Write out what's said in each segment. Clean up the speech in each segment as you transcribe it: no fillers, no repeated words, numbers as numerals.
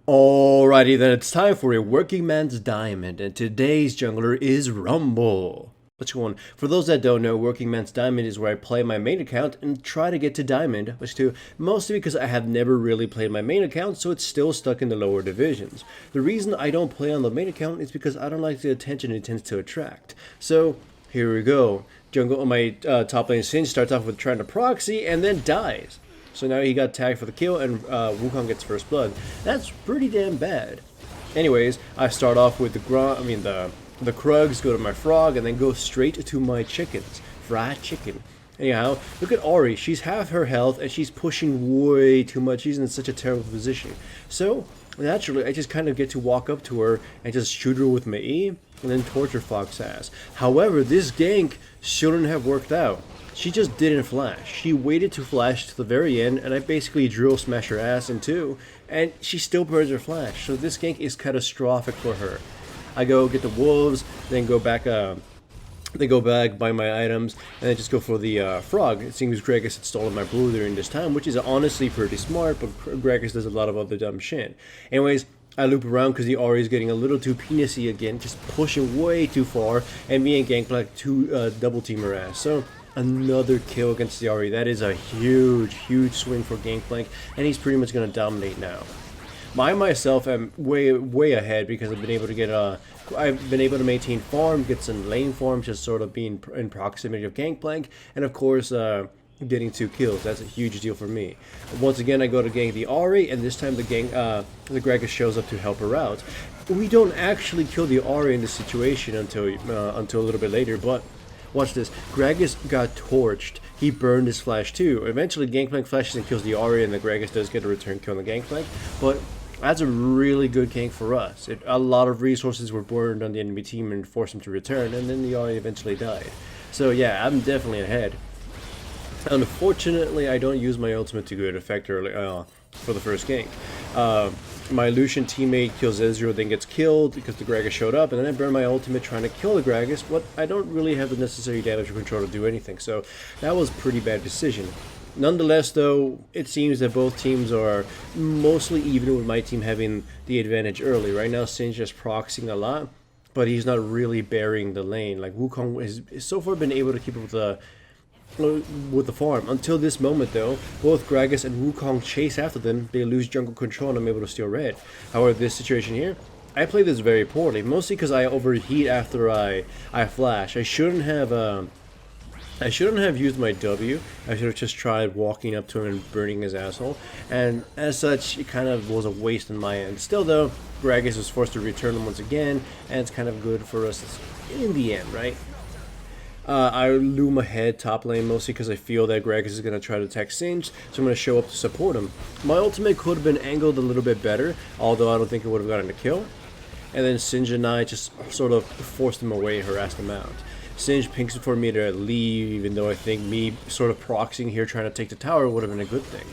Alrighty then, it's time for a working man's diamond, and today's jungler is Rumble. Let's go on. For those that don't know, Working Man's Diamond is where I play my main account and try to get to Diamond, which too, mostly because I have never really played my main account, so it's still stuck in the lower divisions. The reason I don't play on the main account is because I don't like the attention it tends to attract. So, here we go. Jungle on my top lane Singe starts off with trying to proxy and then dies. So now he got tagged for the kill, and Wukong gets first blood. That's pretty damn bad. Anyways, I start off with the Krugs, go to my frog, and then go straight to my chickens. Fried chicken. Anyhow, look at Ori. She's half her health, and she's pushing way too much. She's in such a terrible position. So, naturally, I just kind of get to walk up to her and just shoot her with my E, and then torture Fox ass. However, this gank shouldn't have worked out. She just didn't flash. She waited to flash to the very end, and I basically drill smash her ass in two, and she still burns her flash. So this gank is catastrophic for her. I go get the wolves, then go back, buy my items, and then just go for the frog. It seems Gragas had stolen my blue during this time, which is honestly pretty smart, but Gragas does a lot of other dumb shit. Anyways, I loop around because the Ahri is getting a little too penisy again, just pushing way too far, and me and Gangplank double team her ass. So another kill against the Ahri. That is a huge swing for Gangplank, and he's pretty much going to dominate now. Myself am way ahead because I've been able to maintain farm, get some lane farm, just sort of being in proximity of Gangplank, and of course getting 2 kills. That's a huge deal for me. Once again, I go to gank the Ahri, and this time the Gragas shows up to help her out. We don't actually kill the Ahri in this situation until a little bit later, but watch this. Gragas got torched. He burned his flash too. Eventually, Gangplank flashes and kills the Ahri, and the Gragas does get a return kill on the Gangplank. But that's a really good gank for us. A lot of resources were burned on the enemy team and forced him to return, and then the Ahri eventually died. So yeah, I'm definitely ahead. Unfortunately, I don't use my ultimate to good effect early for the first gank. My Lucian teammate kills Ezreal, then gets killed because the Gragas showed up, and then I burn my ultimate trying to kill the Gragas, but I don't really have the necessary damage or control to do anything, so that was a pretty bad decision. Nonetheless, though, it seems that both teams are mostly even, with my team having the advantage early. Right now, Singe is proxying a lot, but he's not really burying the lane. Like, Wukong has so far been able to keep up with the farm. Until this moment, though, both Gragas and Wukong chase after them. They lose jungle control, and I'm able to steal red. However, this situation here, I play this very poorly, mostly because I overheat after I flash. I shouldn't have used my W. I should have just tried walking up to him and burning his asshole. And as such, it kind of was a waste on my end. Still though, Gragas was forced to return once again, and it's kind of good for us in the end, right? I loom ahead top lane mostly because I feel that Gragas is going to try to attack Singe, so I'm going to show up to support him. My ultimate could have been angled a little bit better, although I don't think it would have gotten a kill. And then Singe and I just sort of forced him away and harassed him out. Singe pinks for me to leave, even though I think me sort of proxying here trying to take the tower would have been a good thing.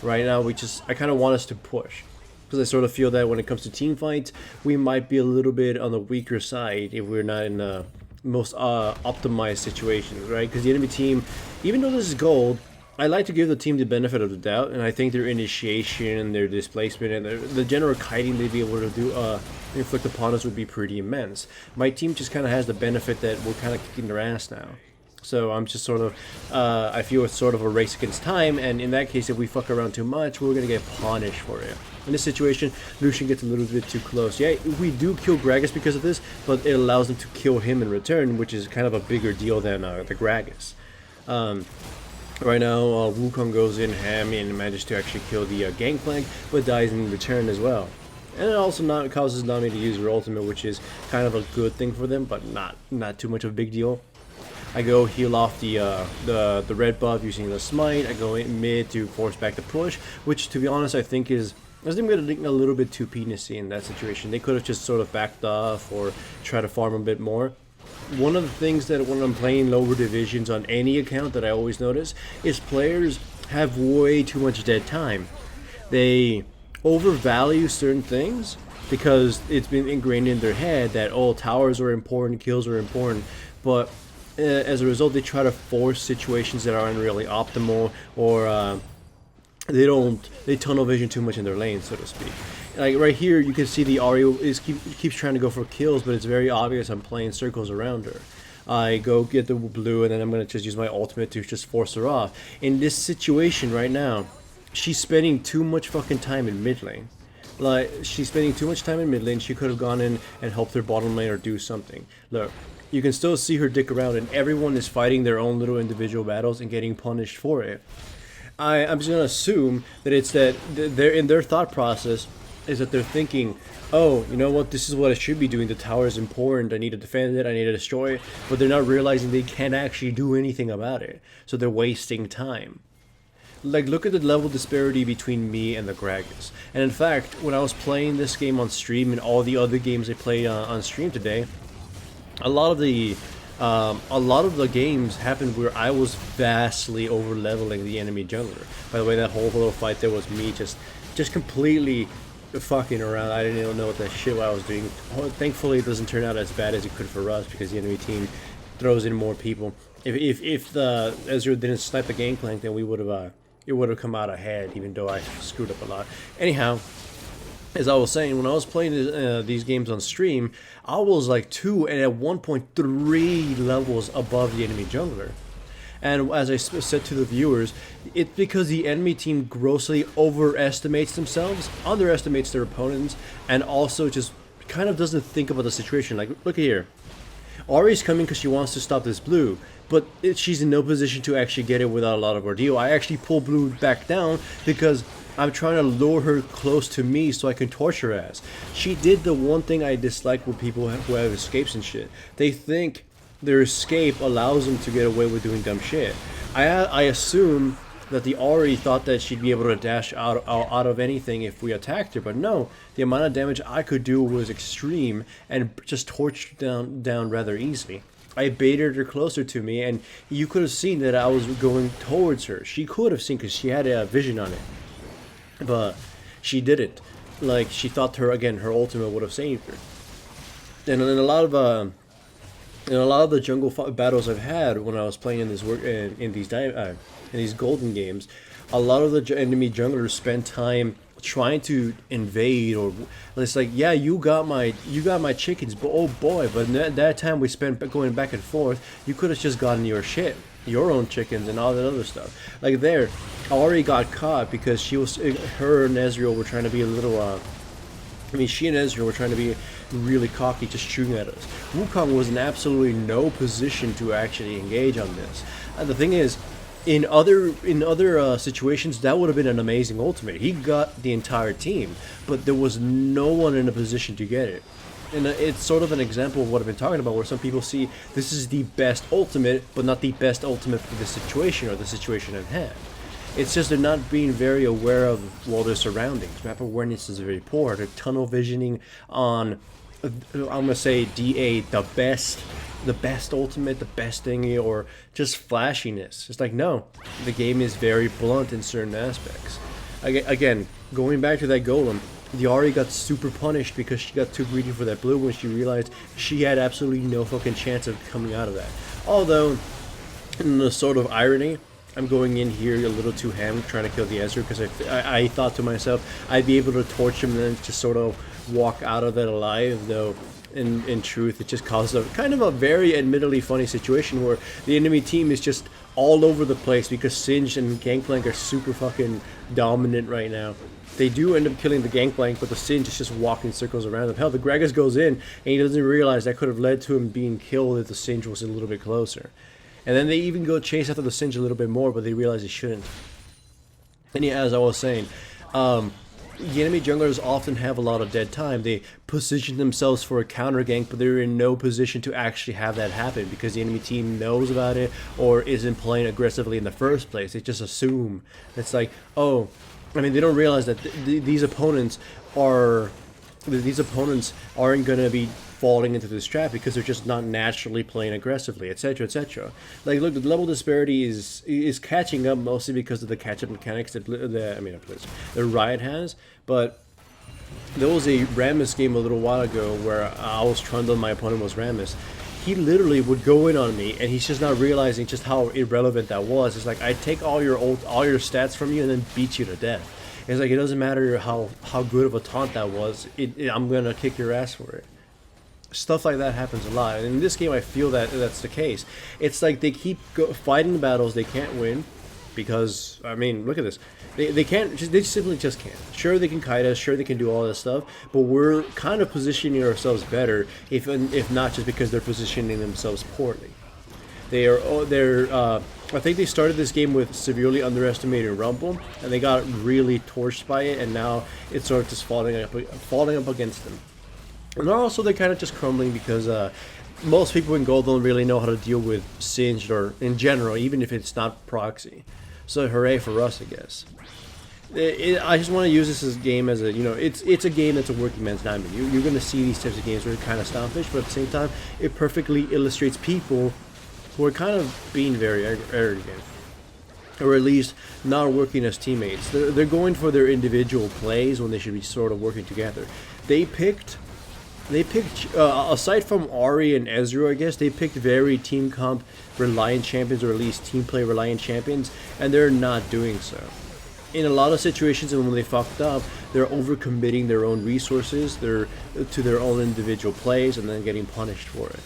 Right now, I kind of want us to push, because I sort of feel that when it comes to team fights, we might be a little bit on the weaker side if we're not in the most optimized situations, right? Because the enemy team, even though this is gold, I like to give the team the benefit of the doubt, and I think their initiation, their displacement, and the general kiting they'd be able to do inflict upon us would be pretty immense. My team just kind of has the benefit that we're kind of kicking their ass now. So I'm just sort of, I feel it's sort of a race against time, and in that case, if we fuck around too much, we're going to get punished for it. In this situation, Lucian gets a little bit too close. Yeah, we do kill Gragas because of this, but it allows them to kill him in return, which is kind of a bigger deal than the Gragas. Right now, Wukong goes in ham and manages to actually kill the Gangplank, but dies in return as well. And it also causes Nami to use her ultimate, which is kind of a good thing for them, but not too much of a big deal. I go heal off the red buff using the smite. I go in mid to force back the push, which to be honest I think is getting a little bit too penisy in that situation. They could have just sort of backed off or tried to farm a bit more. One of the things that when I'm playing lower divisions on any account that I always notice is players have way too much dead time. They overvalue certain things because it's been ingrained in their head that all towers are important, kills are important, but as a result they try to force situations that aren't really optimal, or they tunnel vision too much in their lane, so to speak. Like right here, you can see the Ari keeps trying to go for kills, but it's very obvious I'm playing circles around her. I go get the blue, and then I'm gonna just use my ultimate to just force her off. In this situation right now, she's spending too much fucking time in mid lane. Like, she's spending too much time in mid lane. She could have gone in and helped her bottom lane or do something. Look, you can still see her dick around, and everyone is fighting their own little individual battles and getting punished for it. I'm just gonna assume that it's that they're in their thought process is that they're thinking, oh, you know what, this is what I should be doing. The tower is important. I need to defend it. I need to destroy it. But they're not realizing they can't actually do anything about it. So they're wasting time. Like, look at the level disparity between me and the Gragas. And in fact, when I was playing this game on stream and all the other games I played on stream today, a lot of the games happened where I was vastly over leveling the enemy jungler. By the way, that whole little fight there was me just completely fucking around. I didn't even know what that shit I was doing. Thankfully, it doesn't turn out as bad as it could for us because the enemy team throws in more people. If the Ezreal didn't snipe the gangplank, then we would have it would have come out ahead, even though I screwed up a lot. Anyhow, as I was saying, when I was playing these games on stream, I was like 2 and at 1.3 levels above the enemy jungler. And as I said to the viewers, it's because the enemy team grossly overestimates themselves, underestimates their opponents, and also just kind of doesn't think about the situation. Like, look here. Ari's coming because she wants to stop this blue, but she's in no position to actually get it without a lot of ordeal. I actually pull blue back down because I'm trying to lure her close to me so I can torch her ass. She did the one thing I dislike with people who have escapes and shit. They think their escape allows them to get away with doing dumb shit. I assume that the Ari thought that she'd be able to dash out of anything if we attacked her, but no, the amount of damage I could do was extreme and just torched down rather easily. I baited her closer to me, and you could have seen that I was going towards her. She could have seen because she had a vision on it, but she didn't. Like, she thought her ultimate would have saved her. And in a lot of the jungle battles I've had when I was playing in these golden games, a lot of the enemy junglers spend time trying to invade, or it's like, yeah, you got my chickens, but oh boy, but that time we spent going back and forth, you could have just gotten your own chickens and all that other stuff. Like there, Ari got caught because her and Ezreal were trying to be a little she and Ezreal were trying to be really cocky, just shooting at us. Wukong was in absolutely no position to actually engage on this. And the thing is, in other situations, that would have been an amazing ultimate. He got the entire team, but there was no one in a position to get it. And it's sort of an example of what I've been talking about, where some people see this is the best ultimate, but not the best ultimate for the situation or the situation at hand. It's just they're not being very aware of their surroundings. Map awareness is very poor. They're tunnel visioning on, I'm gonna say DA, the best ultimate, the best thingy, or just flashiness. It's like, no, the game is very blunt in certain aspects. Again, going back to that golem, the Ari got super punished because she got too greedy for that blue when she realized she had absolutely no fucking chance of coming out of that. Although, in the sort of irony, I'm going in here a little too ham trying to kill the Ezreal because I thought to myself I'd be able to torch him and then just sort of walk out of it alive, though in truth it just caused a kind of a very admittedly funny situation where the enemy team is just all over the place because Singed and Gangplank are super fucking dominant right now. They do end up killing the Gangplank, but the Singed is just walking circles around them. Hell, the Gragas goes in and he doesn't realize that could have led to him being killed if the Singed was a little bit closer. And then they even go chase after the Singed a little bit more, but they realize they shouldn't. And yeah, as I was saying, the enemy junglers often have a lot of dead time. They position themselves for a counter gank, but they're in no position to actually have that happen because the enemy team knows about it or isn't playing aggressively in the first place. They just assume. It's like, oh, I mean, they don't realize that these opponents aren't going to be falling into this trap because they're just not naturally playing aggressively, etc., etc. Like, look, the level disparity is catching up mostly because of the catch-up mechanics that the Riot has. But there was a Rammus game a little while ago where I was Trundle and my opponent was Rammus. He literally would go in on me, and he's just not realizing just how irrelevant that was. It's like, I take all your stats from you and then beat you to death. It's like it doesn't matter how good of a taunt that was. I'm gonna kick your ass for it. Stuff like that happens a lot. And in this game, I feel that that's the case. It's like they keep fighting battles they can't win because, I mean, look at this. They can't. They simply just can't. Sure, they can kite us. Sure, they can do all this stuff. But we're kind of positioning ourselves better, if not just because they're positioning themselves poorly. I think they started this game with severely underestimating Rumble, and they got really torched by it, and now it's sort of just falling up against them. And also they're kind of just crumbling because most people in Gold don't really know how to deal with Singed or in general, even if it's not proxy. So hooray for us, I guess. I just want to use this as game as a, it's a game that's a working man's diamond. You're going to see these types of games where it's kind of stompish, but at the same time, it perfectly illustrates people who are kind of being very arrogant. Or at least not working as teammates. They're going for their individual plays when they should be sort of working together. They picked aside from Ari and Ezreal, I guess, they picked very team comp reliant champions, or at least team play reliant champions, and they're not doing so. In a lot of situations, and when they fucked up, they're overcommitting their own resources to their own individual plays, and then getting punished for it.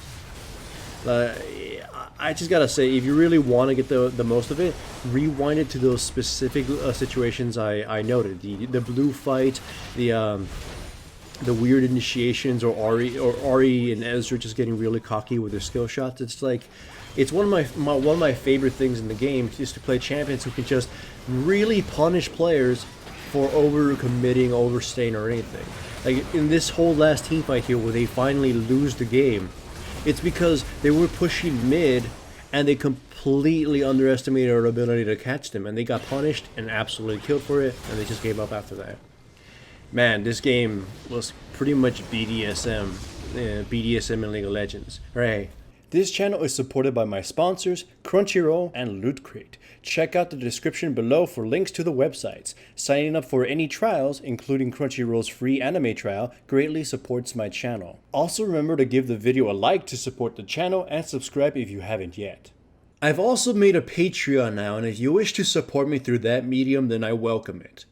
I just gotta say, if you really want to get the most of it, rewind it to those specific situations I noted. The blue fight, the weird initiations, or Ari and Ezra just getting really cocky with their skill shots. It's like, it's one of my favorite things in the game is to play champions who can just really punish players for overcommitting, overstaying, or anything. Like in this whole last team fight here, where they finally lose the game, it's because they were pushing mid and they completely underestimated our ability to catch them, and they got punished and absolutely killed for it, and they just gave up after that. Man, this game was pretty much BDSM. BDSM in League of Legends. Right. This channel is supported by my sponsors, Crunchyroll and Loot Crate. Check out the description below for links to the websites. Signing up for any trials, including Crunchyroll's free anime trial, greatly supports my channel. Also remember to give the video a like to support the channel, and subscribe if you haven't yet. I've also made a Patreon now, and if you wish to support me through that medium, then I welcome it.